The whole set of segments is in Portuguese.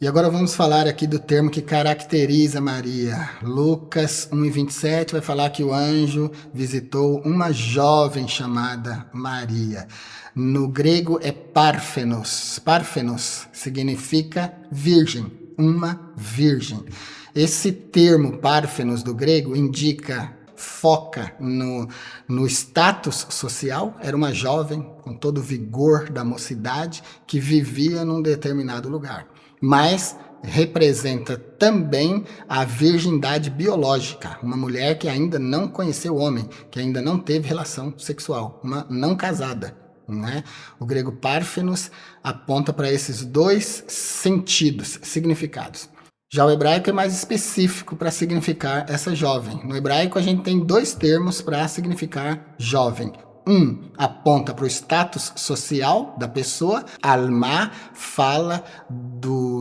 E agora vamos falar aqui do termo que caracteriza Maria. Lucas 1:27 vai falar que o anjo visitou uma jovem chamada Maria. No grego é Párfenos. Párfenos significa virgem, uma virgem. Esse termo Párfenos do grego foca no status social. Era uma jovem com todo o vigor da mocidade que vivia num determinado lugar. Mas representa também a virgindade biológica, uma mulher que ainda não conheceu o homem, que ainda não teve relação sexual, uma não casada. Né? O grego Párfenos aponta para esses dois sentidos, significados. Já o hebraico é mais específico para significar essa jovem. No hebraico a gente tem dois termos para significar jovem. Um aponta para o status social da pessoa. Alma fala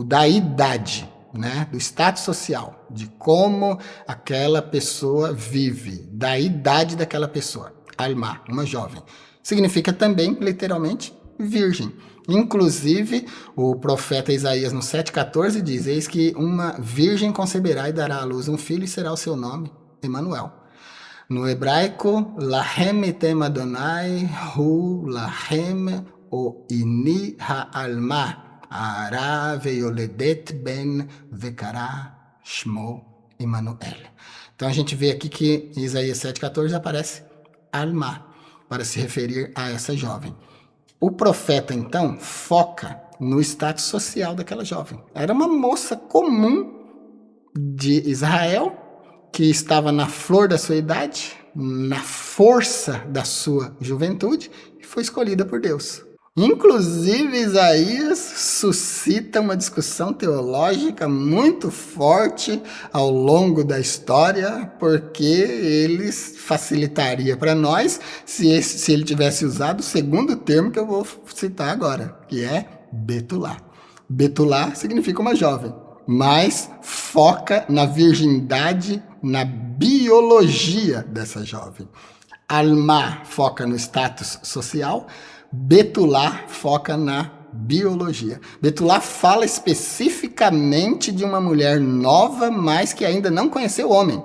da idade, né? Do status social, de como aquela pessoa vive, da idade daquela pessoa. Alma, uma jovem. Significa também, literalmente, virgem. Inclusive, o profeta Isaías no 7,14 diz: eis que uma virgem conceberá e dará à luz um filho e será o seu nome, Emanuel. No hebraico, Lahem etem Adonai hu lahem o ini ha'alma ara veyoledet ben vekara shmo Emanuel. Então a gente vê aqui que em Isaías 7,14 aparece alma para se referir a essa jovem. O profeta então foca no status social daquela jovem. Era uma moça comum de Israel, que estava na flor da sua idade, na força da sua juventude, e foi escolhida por Deus. Inclusive, Isaías suscita uma discussão teológica muito forte ao longo da história, porque ele facilitaria para nós se ele tivesse usado o segundo termo que eu vou citar agora, que é Betulá. Betulá significa uma jovem, mas foca na virgindade, na biologia dessa jovem. Alma foca no status social, Betulá foca na biologia. Betulá fala especificamente de uma mulher nova, mas que ainda não conheceu o homem.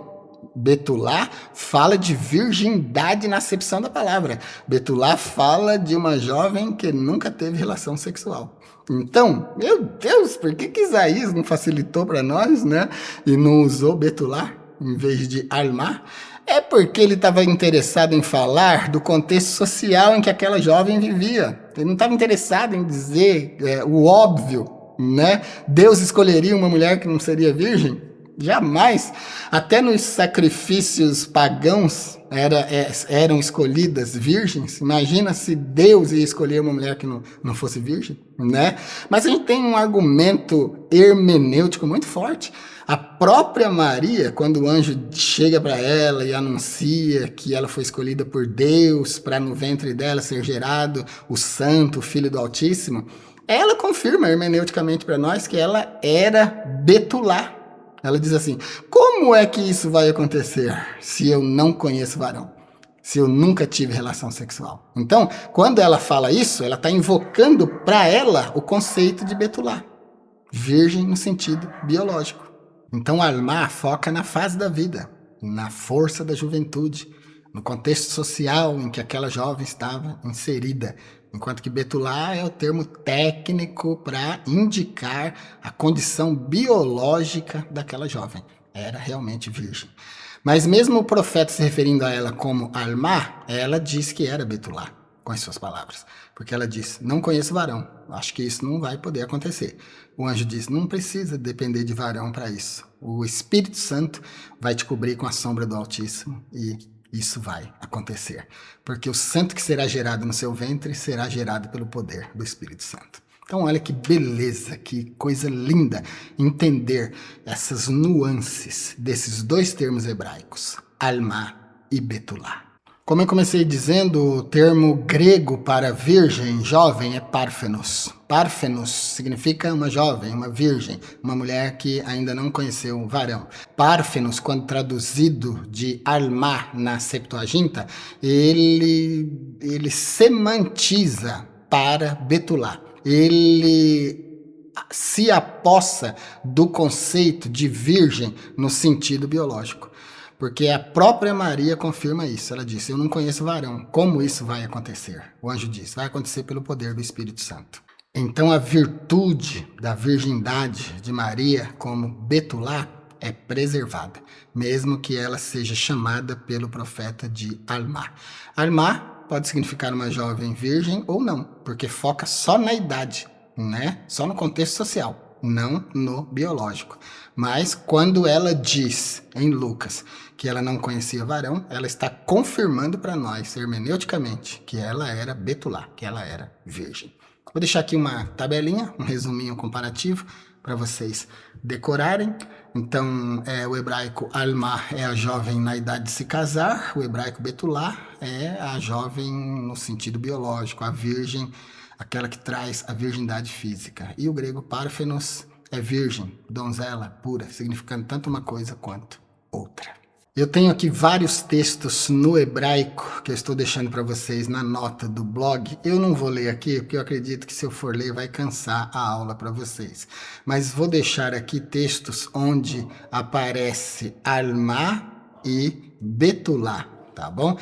Betulá fala de virgindade na acepção da palavra. Betulá fala de uma jovem que nunca teve relação sexual. Então, meu Deus, por que Isaías não facilitou para nós, né? E não usou Betulá em vez de Alma? É porque ele estava interessado em falar do contexto social em que aquela jovem vivia. Ele não estava interessado em dizer o óbvio, né? Deus escolheria uma mulher que não seria virgem? Jamais. Até nos sacrifícios pagãos eram escolhidas virgens. Imagina se Deus ia escolher uma mulher que não fosse virgem, né? Mas a gente tem um argumento hermenêutico muito forte. A própria Maria, quando o anjo chega para ela e anuncia que ela foi escolhida por Deus para no ventre dela ser gerado o Santo, o Filho do Altíssimo, ela confirma hermeneuticamente para nós que ela era Betulá. Ela diz assim: como é que isso vai acontecer se eu não conheço varão? Se eu nunca tive relação sexual? Então, quando ela fala isso, ela está invocando para ela o conceito de Betulá, virgem no sentido biológico. Então, Alma foca na fase da vida, na força da juventude, no contexto social em que aquela jovem estava inserida, enquanto que Betulá é o termo técnico para indicar a condição biológica daquela jovem. Era realmente virgem. Mas mesmo o profeta se referindo a ela como Alma, ela diz que era Betulá, com as suas palavras. Porque ela diz: não conheço varão, acho que isso não vai poder acontecer. O anjo diz: não precisa depender de varão para isso. O Espírito Santo vai te cobrir com a sombra do Altíssimo e isso vai acontecer. Porque o santo que será gerado no seu ventre será gerado pelo poder do Espírito Santo. Então olha que beleza, que coisa linda entender essas nuances desses dois termos hebraicos, Alma e Betulá. Como eu comecei dizendo, o termo grego para virgem, jovem, é Párfenos. Párfenos significa uma jovem, uma virgem, uma mulher que ainda não conheceu o varão. Párfenos, quando traduzido de Alma na Septuaginta, ele semantiza para Betulá. Ele se apossa do conceito de virgem no sentido biológico. Porque a própria Maria confirma isso. Ela disse, eu não conheço varão. Como isso vai acontecer? O anjo disse, vai acontecer pelo poder do Espírito Santo. Então a virtude da virgindade de Maria como Betulá é preservada, mesmo que ela seja chamada pelo profeta de Almá. Almá pode significar uma jovem virgem ou não, porque foca só na idade, né? Só no contexto social, não no biológico. Mas quando ela diz em Lucas que ela não conhecia varão, ela está confirmando para nós, hermeneuticamente, que ela era Betulá, que ela era virgem. Vou deixar aqui uma tabelinha, um resuminho comparativo para vocês decorarem. Então, o hebraico Alma é a jovem na idade de se casar, o hebraico Betulá é a jovem no sentido biológico, a virgem, aquela que traz a virgindade física. E o grego Parthenos é virgem, donzela, pura, significando tanto uma coisa quanto outra. Eu tenho aqui vários textos no hebraico que eu estou deixando para vocês na nota do blog. Eu não vou ler aqui, porque eu acredito que se eu for ler vai cansar a aula para vocês. Mas vou deixar aqui textos onde aparece Alma e Betulá, tá bom?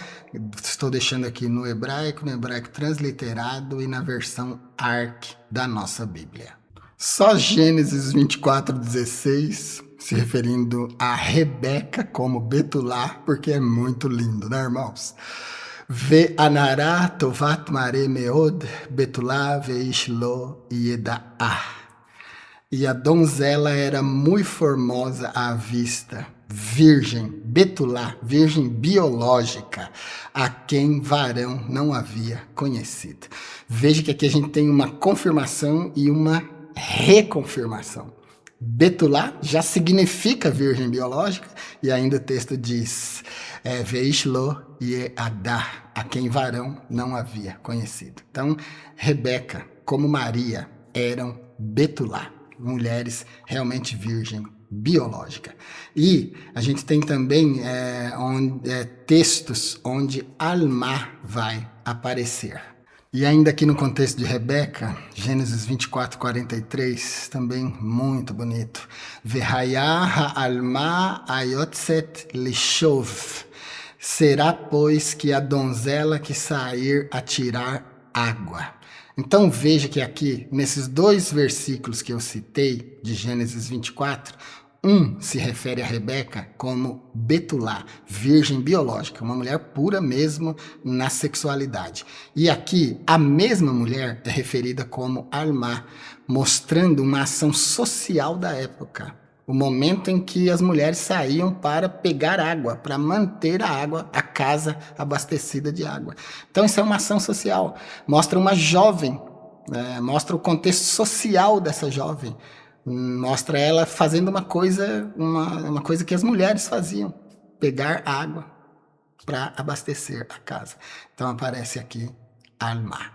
Estou deixando aqui no hebraico transliterado e na versão ARC da nossa Bíblia. Só Gênesis 24:16, se referindo a Rebeca como Betulá, porque é muito lindo, né, irmãos? Ve anará tovat mare meod, Betulá veish lo yedaah. E a donzela era muito formosa à vista, virgem, Betulá, virgem biológica, a quem varão não havia conhecido. Veja que aqui a gente tem uma confirmação e uma reconfirmação. Betulá já significa virgem biológica, e ainda o texto diz, veish lo yedaah, a quem varão não havia conhecido. Então, Rebeca, como Maria, eram Betulá, mulheres realmente virgem biológica. E a gente tem também textos onde Alma vai aparecer. E ainda aqui no contexto de Rebeca, Gênesis 24:43, também muito bonito. Vehayah ha'alma ayotzet lishov. Será, pois, que a donzela que sair a tirar água. Então veja que aqui, nesses dois versículos que eu citei, de Gênesis 24, um se refere a Rebeca como Betulá, virgem biológica, uma mulher pura mesmo na sexualidade. E aqui, a mesma mulher é referida como Alma, mostrando uma ação social da época. O momento em que as mulheres saíam para pegar água, para manter a água, a casa abastecida de água. Então isso é uma ação social, mostra uma jovem, mostra o contexto social dessa jovem, mostra ela fazendo uma coisa que as mulheres faziam, pegar água para abastecer a casa. Então aparece aqui Alma.